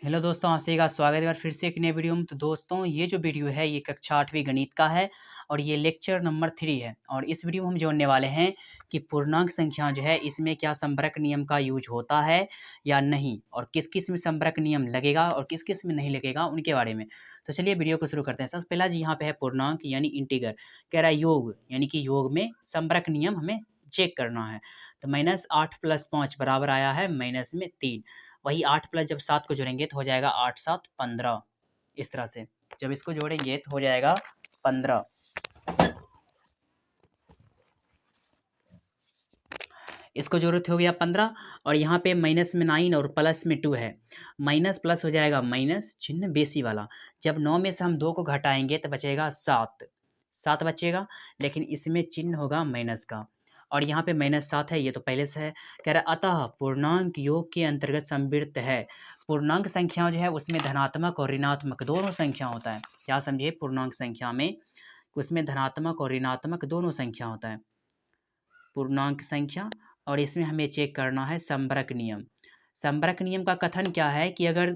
Hello दोस्तों, आप सभी का स्वागत है एक बार फिर से एक नए वीडियो में। तो दोस्तों, ये जो वीडियो है ये कक्षा 8वीं गणित का है और ये लेक्चर नंबर 3 है। और इस वीडियो में हम जानने वाले हैं कि पूर्णांक संख्या जो है इसमें क्या संबरक नियम का यूज होता है या नहीं, और किस किस में संबरक नियम लगेगा और किस किस में नहीं लगेगा उनके बारे में। तो चलिए वीडियो को शुरू करते हैं। सबसे पहला जी यहाँ पे है पूर्णांक यानी इंटीगर, कह रहा है योग यानी कि योग में संबरक नियम हमें चेक करना है। तो -8 + 5 बराबर आया है -3। वही 8 प्लस जब 7 को जोड़ेंगे तो हो जाएगा 8 7 15। इस तरह से जब इसको जोड़ेंगे तो हो जाएगा 15। इसको जरूरत हो गया 15 और यहाँ पे माइनस में 9 और प्लस में 2 है। माइनस प्लस हो जाएगा माइनस, चिन्ह बेसी वाला। जब 9 में से हम 2 को घटाएंगे तो बचेगा 7, 7 बचेगा, लेकिन इसमें चिन्ह होगा माइनस का। और यहाँ पे -7 है, ये तो पहले से है। कह रहा है अतः पूर्णांक योग के अंतर्गत संवृत्त है। पूर्णांक संख्या जो है उसमें धनात्मक और ऋणात्मक दोनों संख्या होता है। क्या समझिए, पूर्णांक संख्या में उसमें धनात्मक और ऋणात्मक दोनों संख्या होता है पूर्णांक संख्या। और इसमें हमें चेक करना है संबरक नियम। संबरक नियम का कथन क्या है कि अगर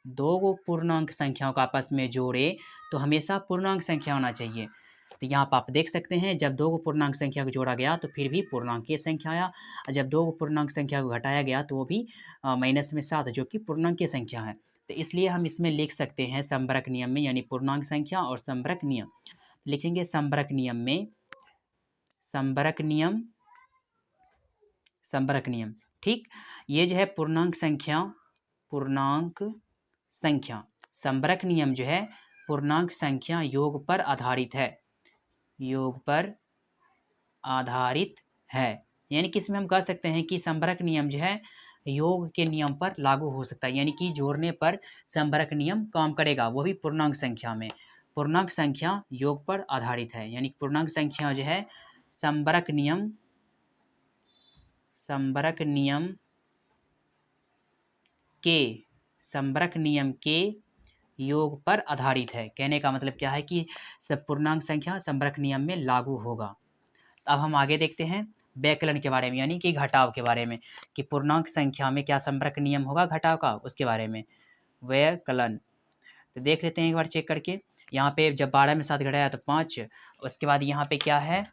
दो गो पूर्णांक संख्याओं को आपस में जोड़े तो हमेशा पूर्णांक संख्या होना चाहिए। तो यहाँ पर आप देख सकते हैं, जब दो गो पूर्णांक संख्या को जोड़ा गया तो फिर भी पूर्णांकीय संख्या आया, और जब दो गो पूर्णांक संख्या को घटाया गया तो वो भी -7 जो कि पूर्णांकीय संख्या है। तो इसलिए हम इसमें लिख सकते हैं संबरक नियम में, यानी पूर्णांक संख्या और संबरक नियम। लिखेंगे संबरक नियम में, संबरक नियम, संबरक नियम। ठीक, ये जो है पूर्णांक संख्या, पूर्णांक संख्या, संबरक नियम जो है पूर्णांक संख्या योग पर आधारित है, योग पर आधारित है। यानी कि इसमें हम कह सकते हैं कि संबरक नियम जो है योग के नियम पर लागू हो सकता है, यानी कि जोड़ने पर संबरक नियम काम करेगा, वो भी पूर्णांक संख्या में। पूर्णांक संख्या योग पर आधारित है, यानी पूर्णांक संख्या जो है संबरक नियम, संबरक नियम के, संबरक नियम के योग पर आधारित है। कहने का मतलब क्या है कि सब पूर्णांक संख्या संबरक नियम में लागू होगा। अब हम आगे देखते हैं व्यकलन के बारे में, यानी कि घटाव के बारे में, कि पूर्णांक संख्या में क्या संबरक नियम होगा घटाव का, उसके बारे में। व्यकलन तो देख लेते हैं एक बार चेक करके। यहाँ पे जब 12 में 7 घटाया तो 5। उसके बाद यहाँ पे क्या है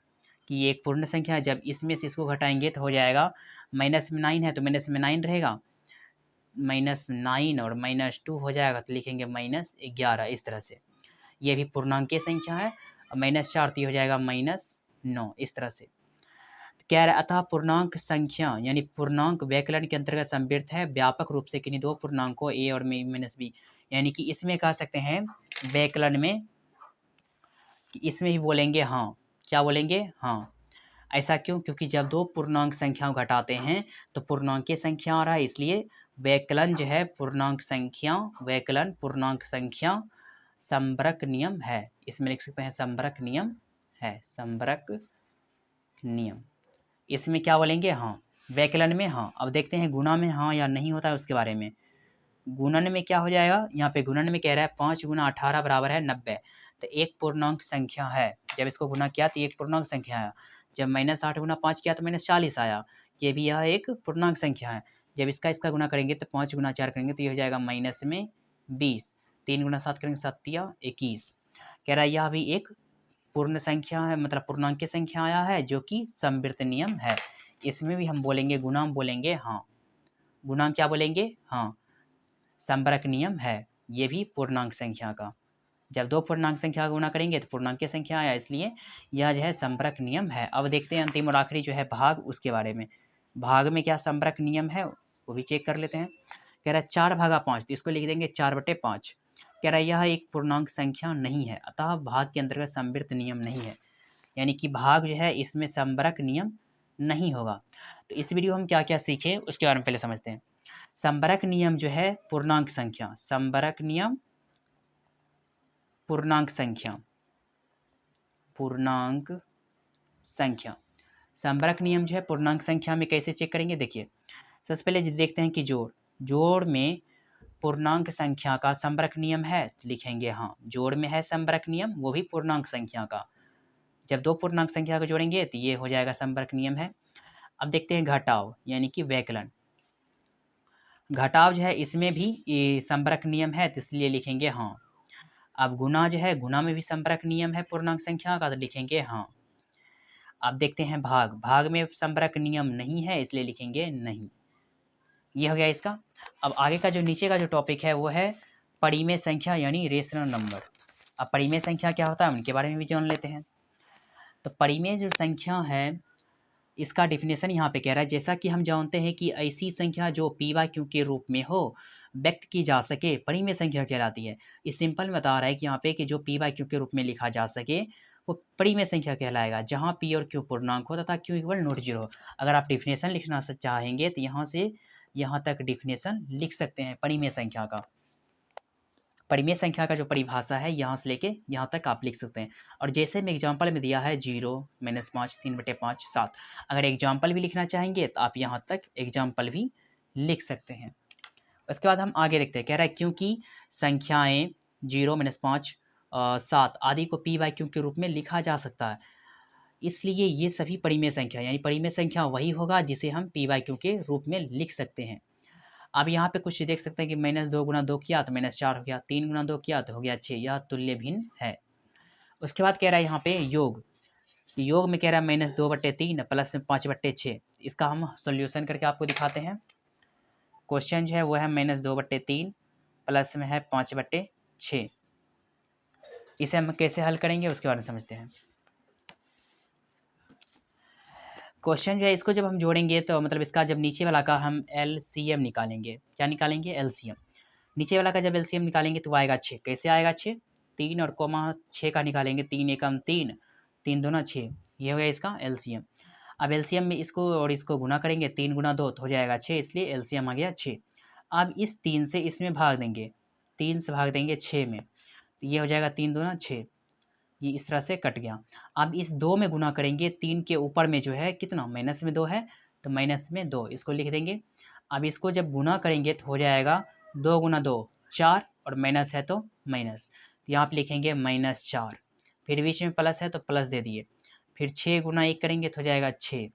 कि ये एक पूर्ण संख्या है, जब इसमें से इसको घटाएंगे तो हो जाएगा, माइनस में 9 है तो माइनस में 9 रहेगा, -9 और -2 हो जाएगा तो लिखेंगे -11। इस तरह से ये भी पूर्णांकीय संख्या है, और -4 तो ये हो जाएगा -9। इस तरह से कह रहा है अतः पूर्णांक संख्या यानी पूर्णांक व्यकलन के अंतर्गत संवृत्त है व्यापक रूप से किन्हीं दो पूर्णांकों a और -b। यानी कि इसमें कह सकते हैं व्यकलन में कि इसमें ही बोलेंगे हाँ। क्या बोलेंगे? हाँ। ऐसा क्यों? क्योंकि जब दो पूर्णांक संख्याओं घटाते हैं तो पूर्णांकीय संख्या आ रहा है, इसलिए व्यकलन जो है पूर्णांक संख्या, व्यकलन पूर्णांक संख्या संबरक नियम है। इसमें लिख सकते हैं संबरक नियम है, संबरक नियम। इसमें क्या बोलेंगे? हाँ। व्यकलन में हाँ। अब देखते हैं गुणा में हाँ या नहीं होता है उसके बारे में। गुणन में क्या हो जाएगा? यहाँ पे गुणन में कह रहा है 5 × 18 बराबर है 90। तो एक पूर्णांक संख्या है, जब इसको गुना किया तो एक पूर्णांक संख्या आया। जब -8 × 5 किया तो -40 आया। ये भी यह एक पूर्णांक संख्या है। जब इसका गुना करेंगे तो 5 × 4 करेंगे तो ये हो जाएगा -20। 3 × 7 करेंगे 7 × 21। कह रहा है यह भी एक पूर्ण संख्या है, मतलब पूर्णांकीय संख्या आया है जो कि संवृत्त नियम है। इसमें भी हम बोलेंगे गुणा, हम बोलेंगे हाँ। गुणा क्या बोलेंगे? हाँ। संबरक नियम है ये भी पूर्णांक संख्या का। जब दो पूर्णांक संख्या का गुणा करेंगे तो पूर्णांकीय संख्या आया, इसलिए यह जो है संबरक नियम है। अब देखते हैं अंतिम और आखिरी जो है भाग, उसके बारे में। भाग में क्या संबरक नियम है वो भी चेक कर लेते हैं। कह रहा है 4/5, तो इसको लिख देंगे 4/5। कह रहा है यह एक पूर्णांक संख्या नहीं है, अतः भाग के अंतर्गत संवृत्त नियम नहीं है। यानी कि भाग जो है इसमें संबरक नियम नहीं होगा। तो इस वीडियो हम क्या क्या सीखे उसके बारे में पहले समझते हैं। संबरक नियम जो है पूर्णांक संख्या, संबरक नियम पूर्णांक संख्या, पूर्णांक संख्या। संबरक नियम जो है पूर्णांक संख्या में कैसे चेक करेंगे? देखिए, सबसे पहले देखते हैं कि जोड़, जोड़ में पूर्णांक संख्या का संबरक नियम है, तो लिखेंगे हाँ। जोड़ में है संबरक नियम, वो भी पूर्णांक संख्या का। जब दो पूर्णांक संख्या को जोड़ेंगे तो ये हो जाएगा संबरक नियम है। अब देखते हैं घटाव यानी कि व्यकलन। घटाव जो है इसमें भी ये संपर्क नियम है, तो इसलिए लिखेंगे हाँ। अब गुना जो है, गुना में भी संपर्क नियम है पूर्णांक संख्या का, तो लिखेंगे हाँ। अब देखते हैं भाग, भाग में संपर्क नियम नहीं है, इसलिए लिखेंगे नहीं। ये हो गया इसका। अब आगे का जो नीचे का जो टॉपिक है वो है परिमेय संख्या यानी रेशनल नंबर। अब परिमेय संख्या क्या होता है उनके बारे में भी जान लेते हैं। तो परिमेय जो संख्या है इसका डिफिनेशन यहाँ पे कह रहा है, जैसा कि हम जानते हैं कि ऐसी संख्या जो पी वाई क्यू के रूप में हो व्यक्त की जा सके परिमेय संख्या कहलाती है। इस सिंपल में बता रहा है कि यहाँ पे कि जो पी वाई क्यू के रूप में लिखा जा सके वो परिमेय संख्या कहलाएगा, जहाँ पी और क्यू पूर्णांक हो तथा क्यू इक्वल नॉट जीरो। अगर आप डिफिनेशन लिखना चाहेंगे तो यहाँ से यहाँ तक डिफिनेशन लिख सकते हैं परिमेय संख्या का। परिमेय संख्या का जो परिभाषा है यहाँ से लेके यहाँ तक आप लिख सकते हैं। और जैसे में एग्जाम्पल में दिया है 0, -5, 3/5, 7, अगर एग्जाम्पल भी लिखना चाहेंगे तो आप यहाँ तक एग्जाम्पल भी लिख सकते हैं। उसके बाद हम आगे देखते हैं, कह रहा है क्योंकि संख्याएं 0, -5, 7 आदि को पी वाई क्यू के रूप में लिखा जा सकता है, इसलिए ये सभी परिमेय संख्या यानी परिमेय संख्या वही होगा जिसे हम पी वाई क्यू के रूप में लिख सकते हैं। अब यहाँ पे कुछ देख सकते हैं कि -2 गुना 2 किया तो -4 हो गया, 3 गुना 2 किया तो हो गया 6, यह तुल्य भिन्न है। उसके बाद कह रहा है यहाँ पे योग, योग में कह रहा है -2/3 प्लस 5/6। इसका हम सॉल्यूशन करके आपको दिखाते हैं। क्वेश्चन जो है वो है -2/3 प्लस में है 5/6। इसे हम कैसे हल करेंगे उसके बारे में समझते हैं। क्वेश्चन जो है इसको जब हम जोड़ेंगे तो मतलब इसका जब नीचे वाला का हम LCM निकालेंगे, क्या निकालेंगे LCM। नीचे वाला का जब LCM निकालेंगे तो आएगा 6। कैसे आएगा 6, 3 और कोमा 6 का निकालेंगे, 3 एकम 3, 3 दूना 6, ये हो गया इसका LCM। अब LCM में इसको और इसको गुना करेंगे, 3 गुना 2 तो हो जाएगा 6, इसलिए LCM आ गया 6। अब इस 3 से इसमें भाग देंगे, 3 से भाग देंगे 6 में, तो ये हो जाएगा 3 दूना 6, ये इस तरह से कट गया। अब इस 2 में गुना करेंगे, 3 के ऊपर में जो है कितना माइनस में 2 है, तो माइनस में 2 इसको लिख देंगे। अब इसको जब गुना करेंगे तो हो जाएगा 2 गुना 2 4 और माइनस है तो माइनस, तो यहाँ पे लिखेंगे -4, फिर बीच में प्लस है तो प्लस दे दिए, फिर 6 गुना 1 करेंगे तो हो जाएगा 6।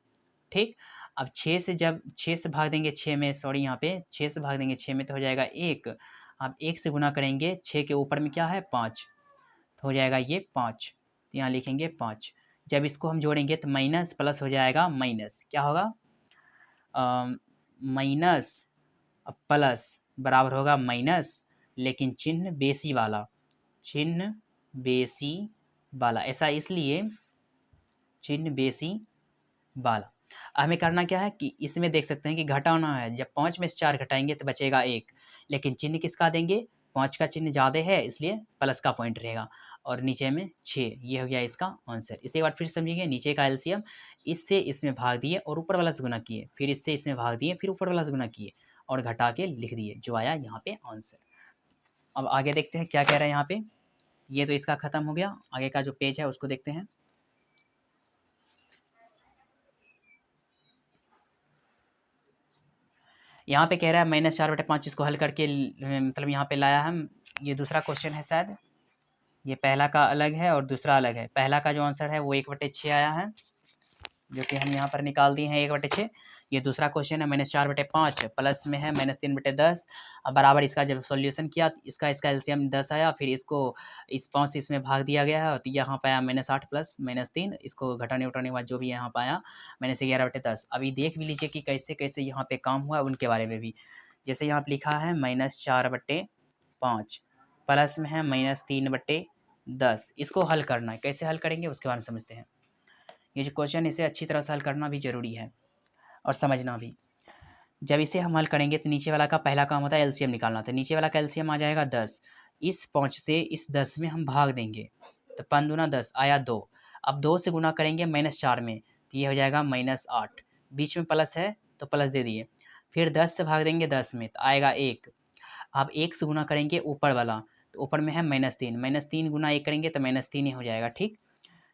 ठीक, अब 6 से जब 6 से भाग देंगे 6 में, सॉरी यहाँ पे 6 से भाग देंगे 6 में तो हो जाएगा 1। अब 1 से गुना करेंगे, 6 के ऊपर में क्या है 5, तो हो जाएगा ये 5, तो यहाँ लिखेंगे 5। जब इसको हम जोड़ेंगे तो माइनस प्लस हो जाएगा माइनस, क्या होगा माइनस प्लस बराबर होगा माइनस, लेकिन चिन्ह बेसी वाला, चिन्ह बेसी वाला, ऐसा इसलिए चिन्ह बेसी वाला। हमें करना क्या है कि इसमें देख सकते हैं कि घटाना है, जब 5 में से 4 घटाएंगे तो बचेगा 1, लेकिन चिन्ह किसका देंगे, 5 का चिन्ह ज़्यादा है इसलिए प्लस का पॉइंट रहेगा, और नीचे में 6, ये हो गया इसका आंसर। इसके बाद फिर समझिए नीचे का LCM, इससे इसमें भाग दिए और ऊपर वाला से गुना किए, फिर इससे इसमें भाग दिए फिर ऊपर वाला से गुना किए और घटा के लिख दिए, जो आया यहाँ पे आंसर। अब आगे देखते हैं क्या कह रहा है यहाँ पे। ये तो इसका ख़त्म हो गया, आगे का जो पेज है उसको देखते हैं। यहाँ पे कह रहा है -4/5, इसको हल करके मतलब यहाँ पे लाया हम, ये दूसरा क्वेश्चन है शायद, ये पहला का अलग है और दूसरा अलग है। पहला का जो आंसर है वो 1/6 आया है, जो कि हम यहाँ पर निकाल दिए हैं 1/6। ये दूसरा क्वेश्चन है -4/5 प्लस में है -3/10, बराबर इसका जब सॉल्यूशन किया तो इसका LCM 10 आया, फिर इसको इस 5 से इसमें भाग दिया गया है तो यहाँ पाया -8 प्लस -3, इसको घटाने उठाने के बाद जो भी यहाँ पाया -11/10। अभी देख भी लीजिए कि कैसे कैसे यहाँ पे काम हुआ है उनके बारे में भी। जैसे यहाँ पर लिखा है -4/5 प्लस में है -3/10, इसको हल करना है, कैसे हल करेंगे उसके बारे में समझते हैं। ये जो क्वेश्चन इसे अच्छी तरह से हल करना भी ज़रूरी है और समझना भी। जब इसे हम हल करेंगे तो नीचे वाला का पहला काम होता है LCM निकालना, तो नीचे वाला का LCM आ जाएगा 10, इस 5 से इस 10 में हम भाग देंगे तो 5 दूना 10 आया 2, अब 2 से गुना करेंगे -4 में तो ये हो जाएगा -8, बीच में प्लस है तो प्लस दे दिए, फिर 10 से भाग देंगे 10 में तो आएगा 1, अब 1 से गुना करेंगे ऊपर वाला तो ऊपर में है -3, -3 गुना 1 करेंगे तो -3 ही हो जाएगा। ठीक,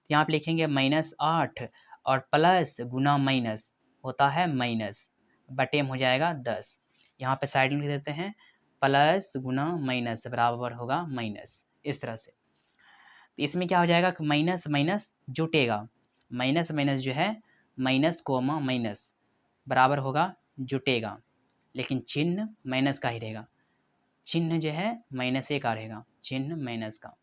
यहाँ पे लिखेंगे -8 और प्लस गुना माइनस होता है माइनस, बटे में हो जाएगा 10, यहाँ पे साइड में लिख देते हैं प्लस गुना माइनस बराबर होगा माइनस, इस तरह से। तो इसमें क्या हो जाएगा, माइनस माइनस जुटेगा, माइनस माइनस जो है माइनस कोमा माइनस बराबर होगा जुटेगा, लेकिन चिन्ह माइनस का ही रहेगा, चिन्ह जो है -1 का रहेगा, चिन्ह माइनस का।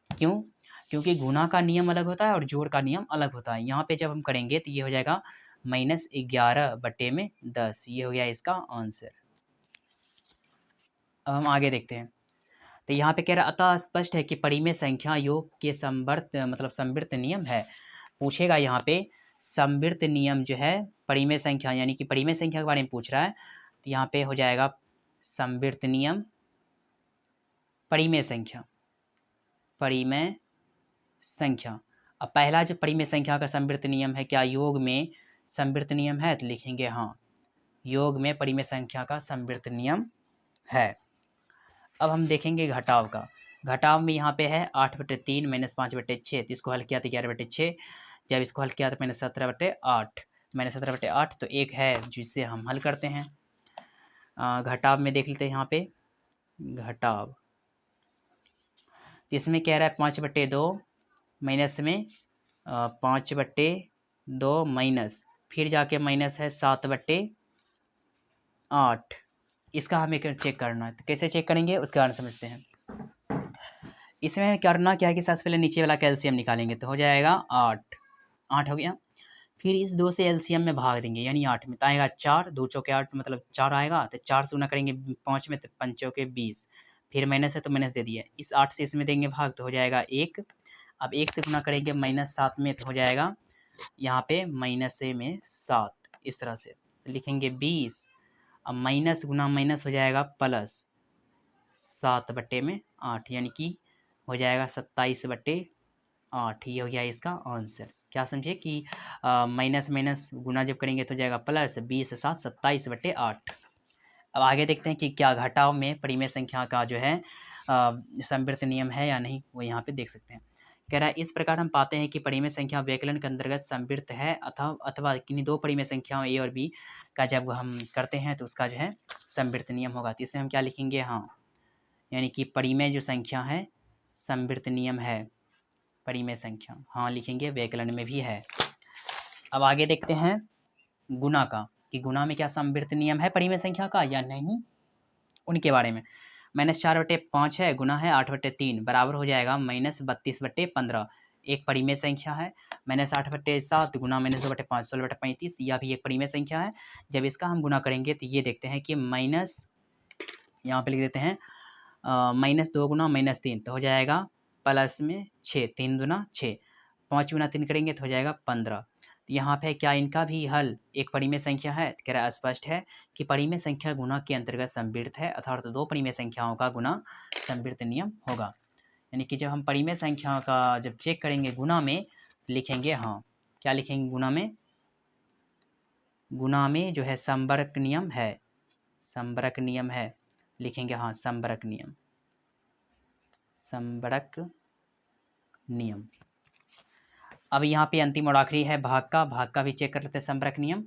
क्यों? क्योंकि गुणा का नियम अलग होता है और जोड़ का नियम अलग होता है। यहाँ पे जब हम करेंगे तो ये हो जाएगा -11/10, ये हो गया इसका आंसर। अब हम आगे देखते हैं। तो यहाँ पे कह रहा अतः स्पष्ट है कि परिमेय संख्या योग के संवृत्त नियम है। पूछेगा यहाँ पे संवृत्त नियम जो है परिमेय संख्या, यानी कि परिमेय संख्या के बारे में पूछ रहा है, तो यहाँ पे हो जाएगा संवृत्त नियम परिमेय संख्या, परिमेय संख्या। अब पहला जो परिमेय संख्या का संवृत्त नियम है, क्या योग में संवृत्त नियम है? तो लिखेंगे हाँ, योग में परिमेय संख्या का संवृत्त नियम है। अब हम देखेंगे घटाव का। घटाव में यहाँ पे है 8/3 -5/6, तो इसको हल किया तो 11/6, जब इसको हल किया तो -17/8, -17/8 तो एक है जिससे हम हल करते हैं। घटाव में देख लेते हैं यहाँ पे घटाव, इसमें कह रहा है 5/2 माइनस में 5/2 माइनस, फिर जाके माइनस है 7/8। इसका हमें चेक करना है, तो कैसे चेक करेंगे उसके बारे में समझते हैं। इसमें करना क्या है कि सबसे पहले नीचे वाला कैल्शियम निकालेंगे, तो हो जाएगा 8 हो गया। फिर इस 2 से एलसीएम में भाग देंगे, यानी 8 में तो आएगा 4, 2 चौके 8 मतलब 4 आएगा, तो 4 से गुना करेंगे 5 में तो 5 चौके 20, फिर माइनस है तो माइनस दे दिया। इस 8 से इसमें देंगे भाग तो हो जाएगा 1। अब 1 से गुना करेंगे -7 में तो हो जाएगा यहाँ पे -7, इस तरह से तो लिखेंगे 20। अब माइनस गुना माइनस हो जाएगा प्लस, 7/8, यानी कि हो जाएगा 27/8। ये हो गया इसका आंसर। क्या समझे कि माइनस माइनस गुना जब करेंगे तो हो जाएगा प्लस, 20 7 27/8। अब आगे देखते हैं कि क्या घटाव में परिमेय संख्या का जो है संवृत्त नियम है या नहीं, वो यहाँ पे देख सकते हैं। कह रहा है इस प्रकार हम पाते हैं कि परिमेय संख्या व्यकलन के अंतर्गत संवृत्त है, अथवा किन्हीं 2 परिमेय संख्याओं ए और बी का जब हम करते हैं तो उसका जो है संवृत्त नियम होगा। तो इसे हम क्या लिखेंगे? हाँ, यानी कि परिमेय जो संख्या है संवृत्त नियम है, परिमेय संख्या हाँ लिखेंगे, व्यकलन में भी है। अब आगे देखते हैं गुणा का, कि गुणा में क्या संवृत्त नियम है परिमेय संख्या का या नहीं, उनके बारे में। -4/5 है, गुना है 8/3, बराबर हो जाएगा -32/15। एक परिमेय संख्या है। -8/7 गुना -2/5 16/35, यह भी एक परिमेय संख्या है। जब इसका हम गुना करेंगे तो ये देखते हैं कि माइनस, यहाँ पे लिख देते हैं -2 गुना -3 तो हो जाएगा प्लस में 6, 3 दूना 6, 5 गुना 3 करेंगे तो हो जाएगा 15। तो यहाँ पे क्या इनका भी हल एक परिमेय संख्या है? कह रहा है स्पष्ट है कि परिमेय संख्या गुणा के अंतर्गत संवृत्त है, अर्थात 2 परिमेय संख्याओं का गुणा संवृत्त नियम होगा। यानी कि जब हम परिमेय संख्या का जब चेक करेंगे गुणा में तो लिखेंगे हाँ, क्या लिखेंगे गुणा में? गुणा में जो है संवरक नियम है, संवरक नियम है, लिखेंगे हाँ संवरक नियम, संवरक नियम। अब यहाँ पे अंतिम और आखिरी है भाग का भी चेक कर लेते हैं संवरक नियम।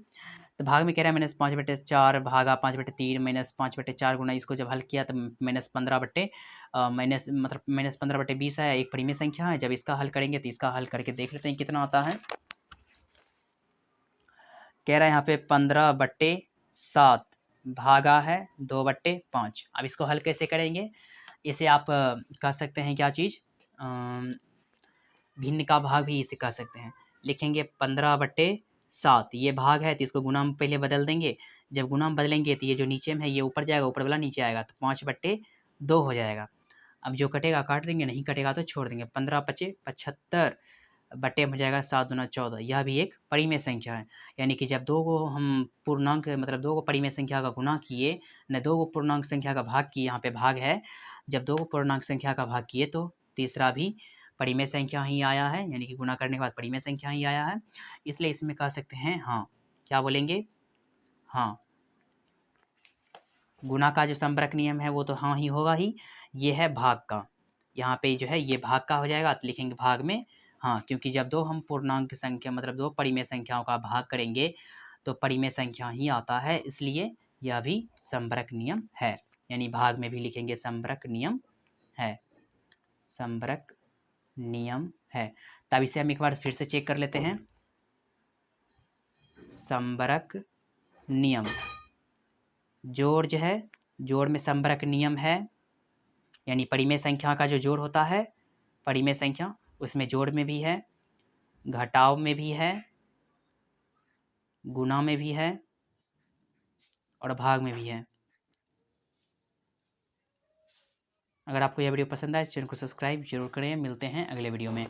तो भाग में कह रहा है -5/4 भागा 5/3 -5/4 गुना, इसको जब हल किया तो -15/20 है, एक परिमेय संख्या है। जब इसका हल करेंगे तो इसका हल करके देख लेते हैं कितना आता है। कह रहा है यहाँ पे 15/7 भागा है 2/5। अब इसको हल कैसे करेंगे? इसे आप कह सकते हैं क्या चीज़, भिन्न का भाग भी इसे कह सकते हैं। लिखेंगे 15/7, ये भाग है तो इसको गुणा में पहले बदल देंगे। जब गुणा में बदलेंगे तो ये जो नीचे में है ये ऊपर जाएगा, ऊपर वाला नीचे आएगा, तो 5/2 हो जाएगा। अब जो कटेगा काट देंगे, नहीं कटेगा तो छोड़ देंगे। 15×5 = 75, बटे में हो जाएगा 7 दूना 14। यह भी एक परिमेय संख्या है। यानी कि जब 2 को हम पूर्णांक 2 को परिमेय संख्या का गुणा किए न 2 को पूर्णांक संख्या का भाग किए, यहाँ पे भाग है, जब 2 को पूर्णांक संख्या का भाग किए तो तीसरा भी परिमेय संख्या ही आया है, यानी कि गुणा करने के बाद परिमेय संख्या ही आया है। इसलिए इसमें कह सकते हैं हाँ, क्या बोलेंगे? हाँ, गुणा का जो संवरक नियम है वो तो हाँ ही होगा ही। ये है भाग का, यहाँ पे जो है ये भाग का हो जाएगा, तो लिखेंगे भाग में हाँ, क्योंकि जब 2 हम पूर्णांक संख्या 2 परिमेय संख्याओं का भाग करेंगे तो परिमेय संख्या ही आता है, इसलिए यह भी संवरक नियम है। यानी भाग में भी लिखेंगे संवरक नियम है, संवरक नियम है। तब इसे हम एक बार फिर से चेक कर लेते हैं। संवरक नियम जोड़ जो है, जोड़ में संबरक नियम है, यानी परिमेय संख्या का जो जोड़ होता है, परिमेय संख्या, उसमें जोड़ में भी है, घटाव में भी है, गुणा में भी है और भाग में भी है। अगर आपको यह वीडियो पसंद आए, चैनल को सब्सक्राइब जरूर करें। मिलते हैं अगले वीडियो में।